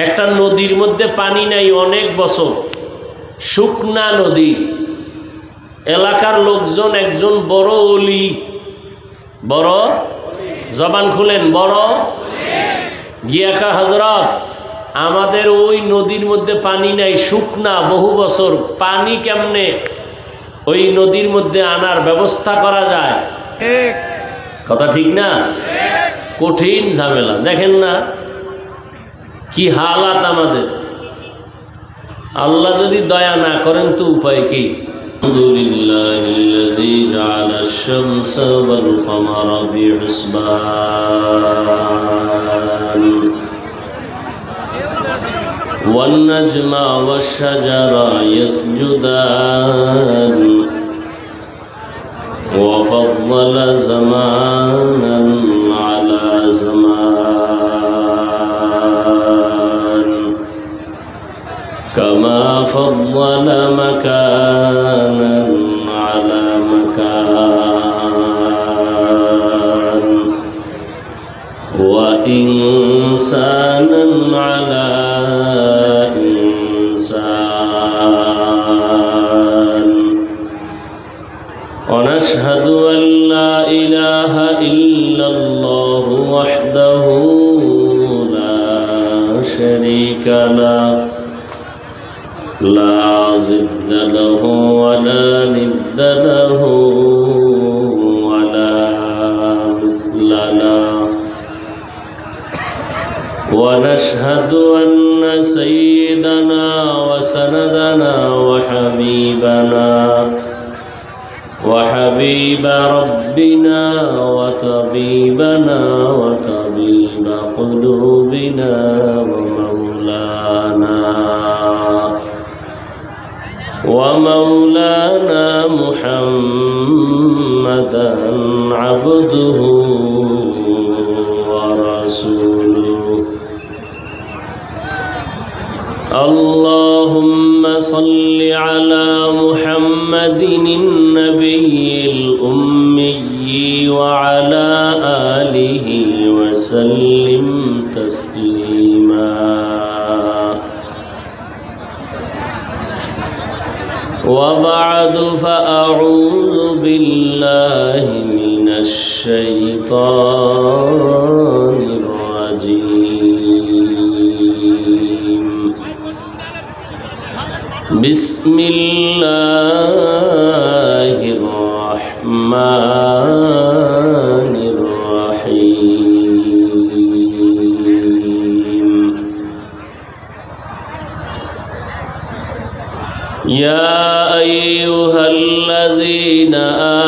একটা নদীর মধ্যে পানি নাই অনেক বছর, শুকনা নদী। এলাকার লোকজন একজন বড় ওলি, বড় জবান খুলেন, বড় গিয়াকা হযরত, আমাদের ওই নদীর মধ্যে পানি নাই, শুকনা, বহু বছর, পানি কেমনে ওই নদীর মধ্যে আনার ব্যবস্থা করা যায়? কথা ঠিক না? কঠিন ঝামেলা। দেখেন না কি হালাত আমাদের। আল্লাহ যদি দয়া না করেন তো উপায় কি? আলহামদুলিল্লাহিল্লাযী জাআলাশ শামসা ওয়াল কমারা বিহিসবান ওয়ান নাজমা ওয়াশ শাজারা ইয়াসজুদান ওয়া ফাদ্দালা জামানান আলা জামান কামা ফাদ্দালা মাকানান আলা মাকান ওয়া ইনসানান আলা ইনসান ওয়া নাশহাদু আন লা ইলাহা ইল্লাল্লাহু ওয়াহদাহু লা শারীকা লাহু لا ضد له ولا ند له ولا مثل له ونشهد أن سيدنا وسندنا وحبيب ربنا وطبيبنا وطبيب قلوبنا ومولانا محمدا عبده ورسوله اللهم صل على محمد النبي الأمي وعلى آله وسلم تسليما وبعد فأعوذ بالله من الشيطان الرجيم بسم الله الرحمن الرحيم يا أيها الذين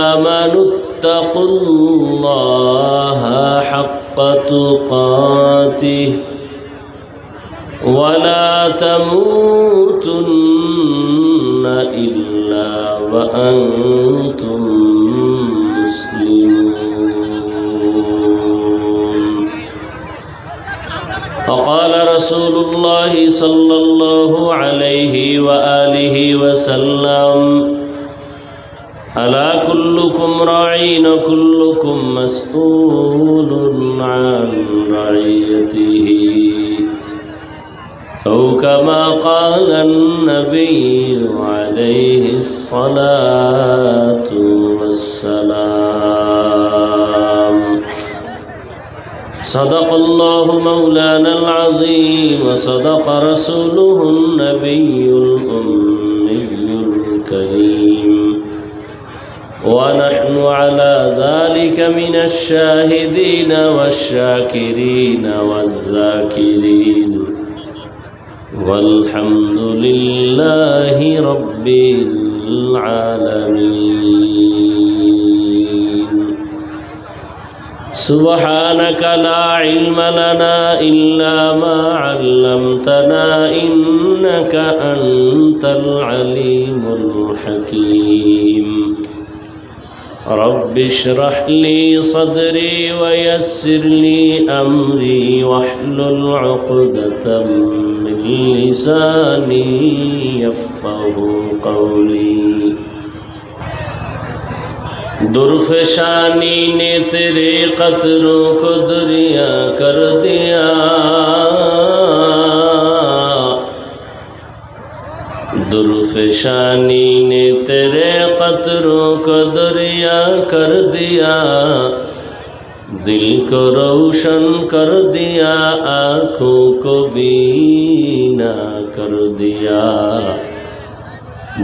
آمنوا اتقوا الله حق تقاته ولا تموتن إلا وأنتم مسلمون وقال رسول الله صلى الله عليه وآله وسلم ألا كلكم راعٍ وكلكم مسؤول عن رعيته أو كما قال النبي عليه الصلاة والسلام صدق الله مولانا العظيم وصدق رسوله النبي الأمي الكريم ونحن على ذلك من الشاهدين والشاكرين والذاكرين والحمد لله رب العالمين سبحانك لا علم لنا إلا ما علمتنا إنك أنت العليم الحكيم رب اشرح لي صدري ويسر لي أمري واحلل عقدة من لساني يفقه قولي दुर्फशानी ने तेरे कतरों को दरिया कर दिया दुर्फशानी ने तेरे कतरों को दरिया कर दिया, दिल को रोशन कर दिया, आँखों को बीना कर दिया,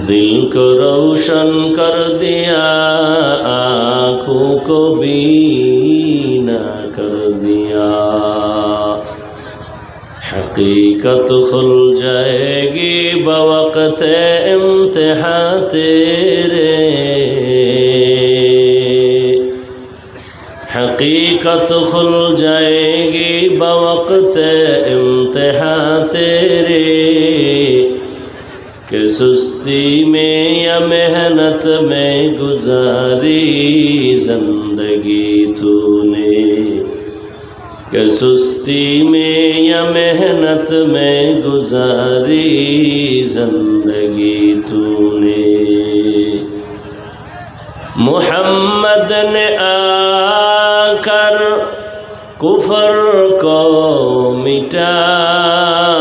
दिल को रोशन कर दिया, आँखों को बीना कर दिया। हकीकत खुल जाएगी बवक़्त इम्तिहां तेरे, हकीकत खुल जाएगी बवक़्त इम्तिहां तेरे, कि सुस्ती में या मेहनत में गुजारी जिंदगी तूने, कि सुस्ती में या मेहनत में गुजारी जिंदगी तूने। मोहम्मद ने आकर कुफर को मिटाया,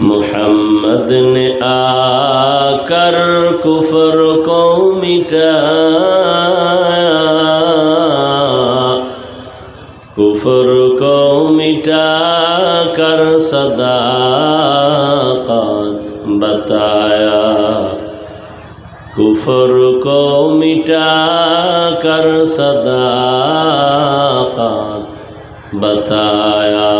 मोहम्मद ने आकर कुफर को मिटाया, कुफर को मिटा कर सदाकत बताया, कुफर को मिटा कर सदाकत बताया।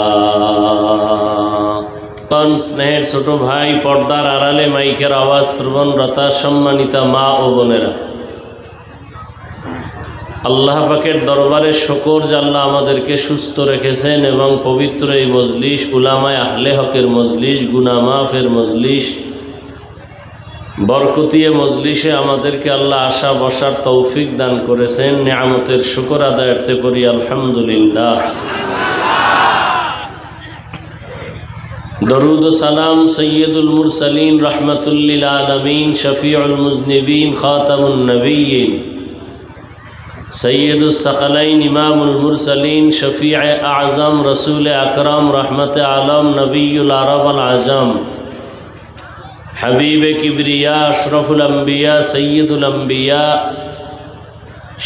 स्नेহের ছোট ভাই, পর্দার আড়ালে মাইকের আওয়াজ শ্রবণরতা সম্মানিতা মা ও বোনেরা, আল্লাহ পাকের দরবারে শুকর যে আল্লাহ আমাদেরকে সুস্থ রেখেছেন এবং পবিত্র এই মজলিস, উলামায়ে আহলে হকের মজলিস, গুনাহ মাফের মজলিস, বরকতিয়ে মজলিসে আমাদেরকে আল্লাহ আসা বসার তৌফিক দান করেছেন। নিয়ামতের শুকর আদায়ার্থে করি আলহামদুলিল্লাহ। दरूद सलाम सैयदुल मुरसलीन रहमतुल लिल आलमीन शफीउल मुज़निबीन खातमुन नबिय्यीन सैयदुस सकलैन इमामुल मुरसलीन शफीअ आज़म रसूल अकरम रहमत आलम नबीयुल अरब वल आजम हबीब किबरिया अशरफुल अंबिया सैयदुल अंबिया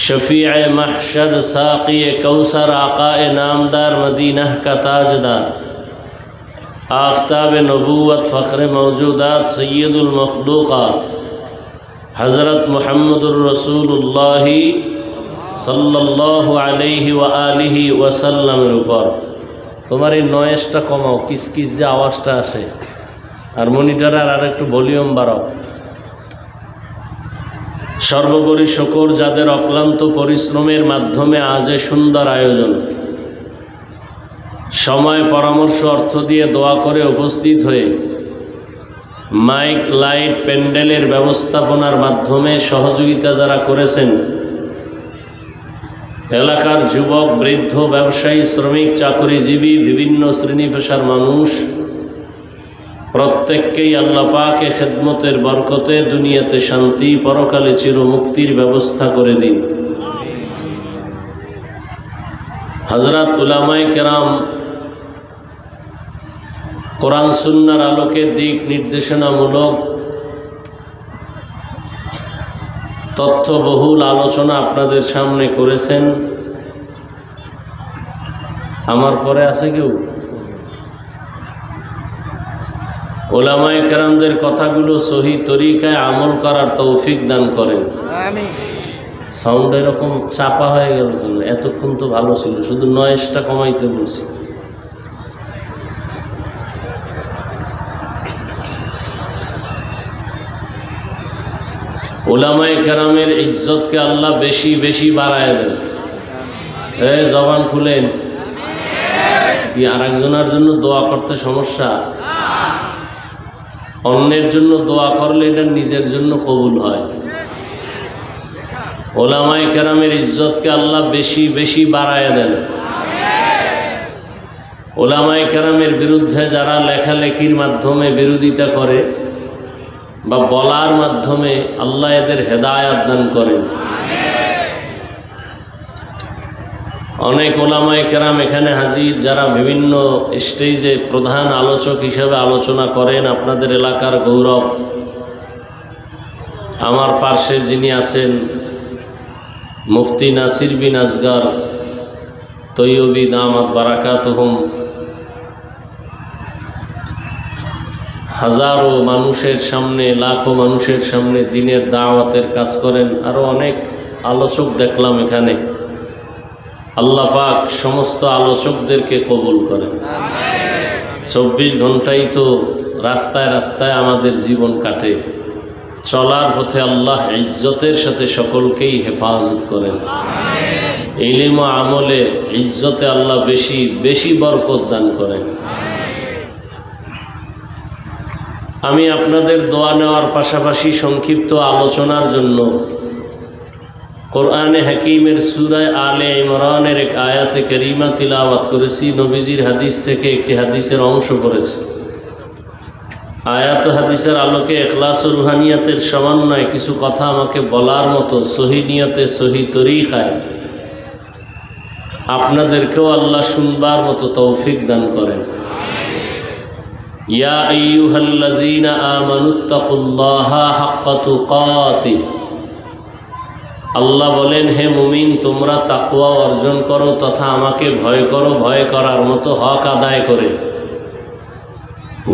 शफीअ महशर साक़ी कौसर आक़ाए नामदार मदीना का ताजदार आफ्ताब नबूवत फ़ख्र मौजूदात सैयदुल मखलूक़ात हज़रत मुहम्मदुर रसूलुल्लाह सल्लल्लाहु अलैहि व आलिहि वसल्लमेर ऊपर। তোমার এই নয়েজটা কমাও, কিসকিস যে আওয়াজটা আসে, আর মনিটরের আর একটু ভলিউম বাড়াও। সর্বোপরি শুকর যাদের অক্লান্ত পরিশ্রমের মাধ্যমে আজ এ সুন্দর আয়োজন, সময় পরামর্শ অর্থ দিয়ে দোয়া করে উপস্থিত হয়ে মাইক লাইট প্যান্ডেলের ব্যবস্থাপনার মাধ্যমে সহযোগিতা যারা করেছেন, এলাকার যুবক বৃদ্ধ ব্যবসায়ী শ্রমিক চাকরিজীবী বিভিন্ন শ্রেণী পেশার মানুষ প্রত্যেককেই আল্লাহ পাক এ খেদমতের বরকতে দুনিয়াতে শান্তি, পরকালে চিরমুক্তির ব্যবস্থা করে দিন। হযরত উলামায়ে কেরাম কোরআন সুন্নাহর আলোকে দিক নির্দেশনামূলক তথ্যবহুল আলোচনা আপনাদের সামনে করেছেন। আমার পরে আছে কেউ? উলামায়ে কেরামদের কথাগুলো সহি তরিকায় আমল করার তৌফিক দান করেন। আমিন। সাউন্ড এরকম চাপা হয়ে গেল কেন? এতক্ষণ তো ভালো ছিল, শুধু নয়েজটা কমাইতে বলছি। উলামায়ে কেরামের ইজ্জতকে আল্লাহ বেশি বেশি বাড়ায় দেন। জবান খুলেন। কি আর একজনের জন্য দোয়া করতে সমস্যা? অন্যের জন্য দোয়া করলে এটা নিজের জন্য কবুল হয়। উলামায়ে কেরামের ইজ্জতকে আল্লাহ বেশি বেশি বাড়ায় দেন। উলামায়ে কেরামের বিরুদ্ধে যারা লেখালেখির মাধ্যমে বিরোধিতা করে বা বলার মাধ্যমে, আল্লাহ এদের হেদায়েত দান করেন। অনেক ওলামায়ে কেরাম এখানে হাজির, যারা বিভিন্ন স্টেজে প্রধান আলোচক হিসেবে আলোচনা করেন, আপনাদের এলাকার গৌরব। আমার পার্শ্বে যিনি আছেন মুফতি নাসির বিন আসগার তৈয়বী দামাত বারাকাতুহুম, হাজারো মানুষের সামনে, লাখো মানুষের সামনে দ্বীনের দাওয়াতের কাজ করেন। আরো অনেক আলোচক দেখলাম এখানে। আল্লাহ পাক সমস্ত আলোচকদেরকে কবুল করেন। 24 ঘন্টাই তো রাস্তায় রাস্তায় আমাদের জীবন কাটে, চলার পথে আল্লাহ ইজ্জতের সাথে সকলকেই হেফাজত করেন। ইলম ও আমলে ইজ্জতে আল্লাহ বেশি বেশি বরকত দান করেন। আমি আপনাদের দোয়া নেওয়ার পাশাপাশি সংক্ষিপ্ত আলোচনার জন্য কোরআনে হাকিমের সূরা আলে ইমরানের এক আয়াতে কারিমা তিলাওয়াত করেছি। নবীজির হাদিস থেকে একটি হাদিসের অংশ পড়েছি। আয়াত হাদিসের আলোকে ইখলাস ও রুহানিয়াতের সমন্বয়ে কিছু কথা আমাকে বলার মতো সহি নিয়তে, সহি তরিকায় আপনাদেরকেও আল্লাহ শুনবার মতো তৌফিক দান করেন। ইয়া আইয়ুহাল্লাযীনা আমানুত্তাকুল্লাহা হাক্কা তুকাতিহ, আল্লাহ বলেন, হে মুমিন, তোমরা তাকওয়া অর্জন করো তথা আমাকে ভয় করো, ভয় করার মতো হক আদায় করে।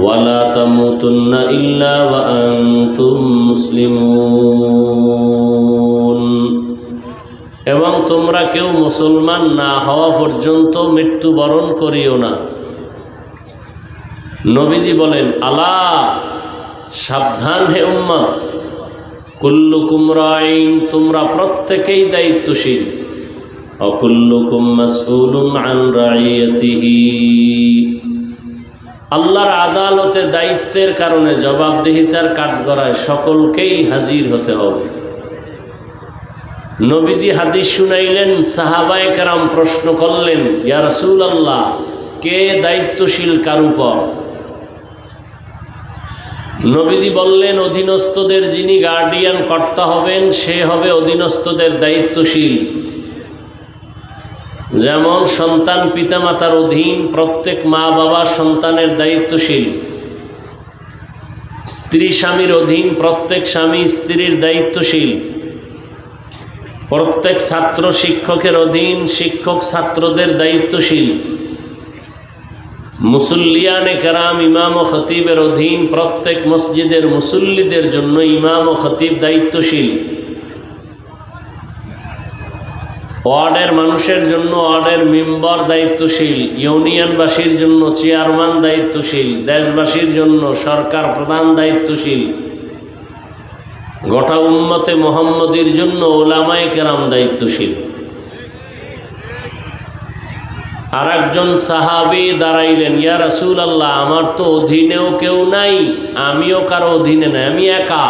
ওয়ালা তামুতুন্না ইল্লা ওয়া আনতুম মুসলিমুন, এবং তোমরা কেউ মুসলমান না হওয়া পর্যন্ত মৃত্যুবরণ করিও না। নবীজি বলেন, আলা, সাবধান হে উম্মত, কুল্লুকুম রাইন, তোমরা প্রত্যেকেই দায়িত্বশীল, ওয়া কুল্লুকুম মাসউলুন আন রাইয়াতিহি, আল্লাহর আদালতে দায়িত্বের কারণে জবাবদিহিতার কাঠগড়ায় সকলকেই হাজির হতে হবে। নবীজি হাদিস শুনাইলেন, সাহাবায়ে কেরাম প্রশ্ন করলেন, ইয়া রাসূলুল্লাহ, কে দায়িত্বশীল কার উপর? নবীজি বললেন, অধীনস্থদের যিনি গার্ডিয়ান কর্তা হবেন সে হবে অধীনস্থদের দায়িত্বশীল। যেমন সন্তান পিতামাতার অধীন, প্রত্যেক মা বাবা সন্তানের দায়িত্বশীল। স্ত্রী স্বামীর অধীন, প্রত্যেক স্বামী স্ত্রীর দায়িত্বশীল। প্রত্যেক ছাত্র শিক্ষকের অধীন, শিক্ষক ছাত্রদের দায়িত্বশীল। মুসল্লিয়ানে কেরাম ইমাম ও খতিবের অধীন, প্রত্যেক মসজিদের মুসল্লিদের জন্য ইমাম ও খতিব দায়িত্বশীল। ওয়ার্ডের মানুষের জন্য ওয়ার্ডের মেম্বার দায়িত্বশীল, ইউনিয়নবাসীর জন্য চেয়ারম্যান দায়িত্বশীল, দেশবাসীর জন্য সরকার প্রধান দায়িত্বশীল, গোটা উম্মতে মুহাম্মদীর জন্য উলামায়ে কেরাম দায়িত্বশীল। আর একজন সাহাবী দাঁড়াইলেন, ইয়া রাসূলুল্লাহ, আমার তো অধীনেও কেউ নাই, আমিও কারো অধীনে নাই, আমি একা,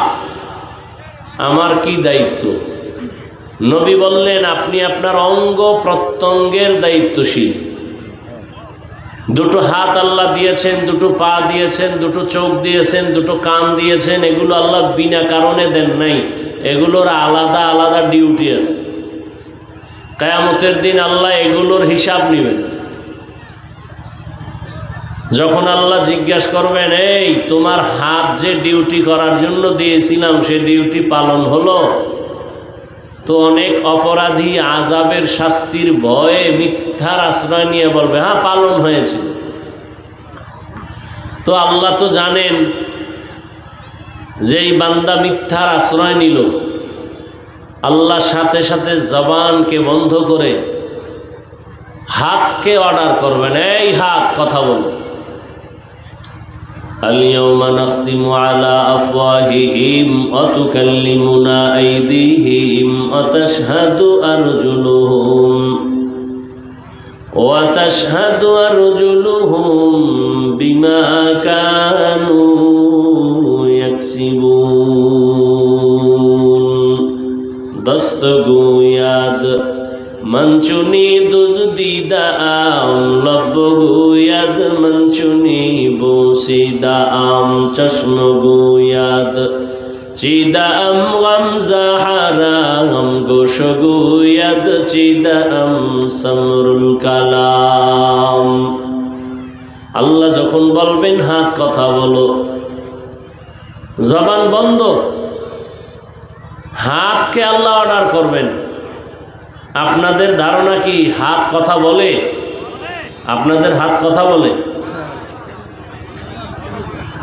আমার কি দায়িত্ব? নবী বললেন, আপনি আপনার অঙ্গ প্রত্যঙ্গের দায়িত্বশীল। দুটো হাত আল্লাহ দিয়েছেন, দুটো পা দিয়েছেন, দুটো চোখ দিয়েছেন, দুটো কান দিয়েছেন, এগুলো আল্লাহ বিনা কারণে দেন নাই, এগুলোর আলাদা আলাদা ডিউটি আছে। কিয়ামতের দিন আল্লাহ এগুলোর হিসাব নেবেন। যখন আল্লাহ জিজ্ঞাসা করবেন, এই তোমার হাত যে ডিউটি করার জন্য দিয়েছিলাম সে ডিউটি পালন হলো? তো অনেক অপরাধী আযাবের শাস্তির ভয়ে মিথ্যার আশ্রয় নিয়ে বলবে, হ্যাঁ পালন হয়েছিল। তো আল্লাহ তো জানেন যে এই বান্দা মিথ্যার আশ্রয় নিল। আল্লাহ সাথে সাথে জবানকে বন্ধ করে হাতকে অর্ডার করবেন, এই হাত কথা বল। اليوم نختم على أفواههم وتكلمنا أيديهم وتشهد أرجلهم بما كانوا يكسبون دست گوید من چونی دزدیده ام، لب گوید من چونی بوسیده ام، چشم گوید চিদাম গামজাহারাম গোশগুয়াদ চিদাম সামরুল কালাম। আল্লাহ যখন বলবেন হাত কথা বলো, জবান বন্ধ, হাতকে আল্লাহ অর্ডার করবেন। আপনাদের ধারণা কি হাত কথা বলে? আপনাদের হাত কথা বলে?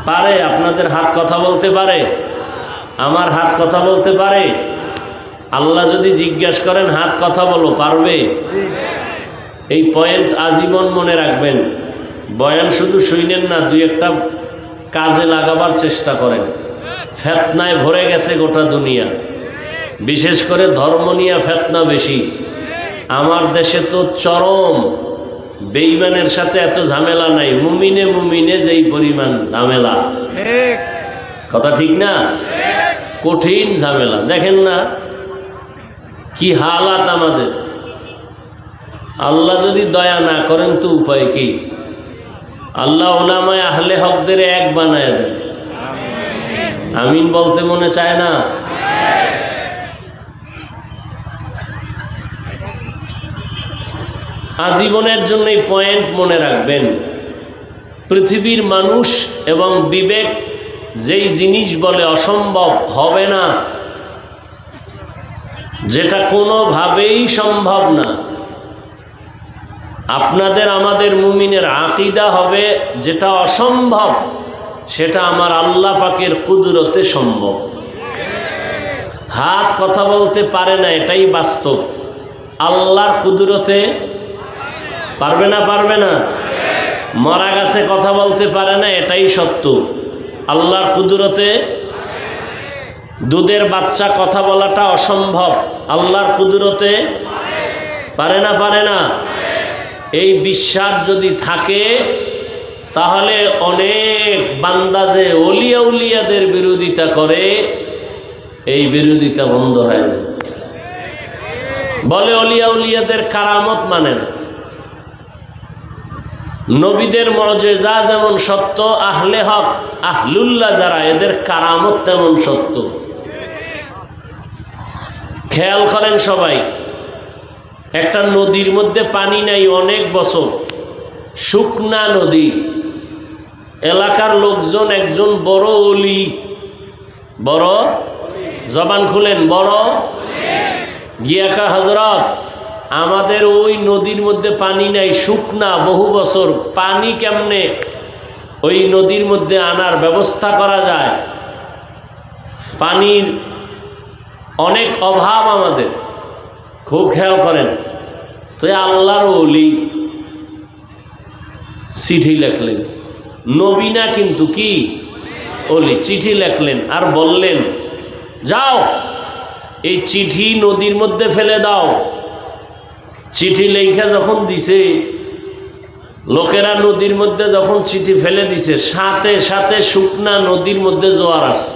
পারে? আপনাদের হাত কথা বলতে পারে? আমার হাত কথা বলতে পারে? আল্লাহ যদি জিজ্ঞেস করেন হাত কথা বলো, পারবে? এই পয়েন্ট আজীবন মনে রাখবেন। বয়ান শুধু শুনেন না, দুই একটা কাজে লাগাবার চেষ্টা করেন। ফেতনায় ভরে গেছে গোটা দুনিয়া, বিশেষ করে ধর্ম নিয়ে ফেতনা বেশি। আমার দেশে তো চরম, বেঈমানের সাথে এত ঝামেলা নাই, মুমিনে মুমিনে যেই পরিমাণ ঝামেলা। কথা ঠিক না? কঠিন ঝামেলা। দেখেন না কি হালাত আমাদের। আল্লাহ যদি দয়া না করেন তো উপায় কি? আল্লাহ উলামায়ে আহলে হকদের এক বানায় দেন। আমিন বলতে মনে চায় না? আজীবনের জন্য এই পয়েন্ট মনে রাখবেন। পৃথিবীর মানুষ এবং বিবেক যেই জিনিস বলে অসম্ভব হবে না, যেটা কোনোভাবেই সম্ভব না, আপনাদের আমাদের মুমিনের আকীদা হবে যেটা অসম্ভব সেটা আমার আল্লাহ পাকের কুদরতে সম্ভব। হাত কথা বলতে পারে না, এটাই বাস্তব। আল্লাহর কুদরতে পারবে না? পারবে না? মরা গাছে কথা বলতে পারে না, এটাই সত্য। আল্লাহর কুদরতে দুধের বাচ্চা কথা বলাটা অসম্ভব, আল্লাহর কুদরতে পারে না? পারে না? এই বিশ্বাস যদি থাকে তাহলে অনেক বান্দা যে ওলিয়া উলিয়াদের বিরোধিতা করে, এই বিরোধিতা বন্ধ হয়ে যায়। বলে ওলিয়া উলিয়াদের কারামত মানে না। নবীদের মুজিজা যেমন সত্য, আহলে হক আহলুল্লাহ যারা, এদের কারামত তেমন সত্য। খেয়াল করেন সবাই, একটা নদীর মধ্যে পানি নাই অনেক বছর, শুকনা নদী। এলাকার লোকজন একজন বড় ওলি, বড়, জবান খুলেন, বড় গিয়াকা হযরত, আমাদের ওই নদীর মধ্যে পানি নাই, শুকনা, বহু বছর, পানি কেমনে ওই নদীর মধ্যে আনার ব্যবস্থা করা যায়? পানির অনেক অভাব আমাদের, খুব খেয়াল করেন। তো আল্লাহর ওলি চিঠি লেখলেন, নবী না কিন্তু, কি ওলি, চিঠি লেখলেন আর বললেন যাও এই চিঠি নদীর মধ্যে ফেলে দাও। চিঠি লেখা যখন দিছে, লোকেরা নদীর মধ্যে যখন চিঠি ফেলে দিছে, সাথে সাথে শুকনা নদীর মধ্যে জোয়ার আসছে।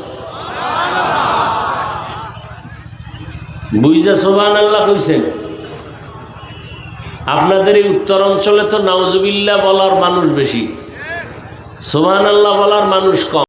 বুঝা সুবহানাল্লাহ কইছেন? আপনাদের এই উত্তর অঞ্চলে তো নাউজুবিল্লাহ বলার মানুষ বেশি, সুবহানাল্লাহ বলার মানুষ কম।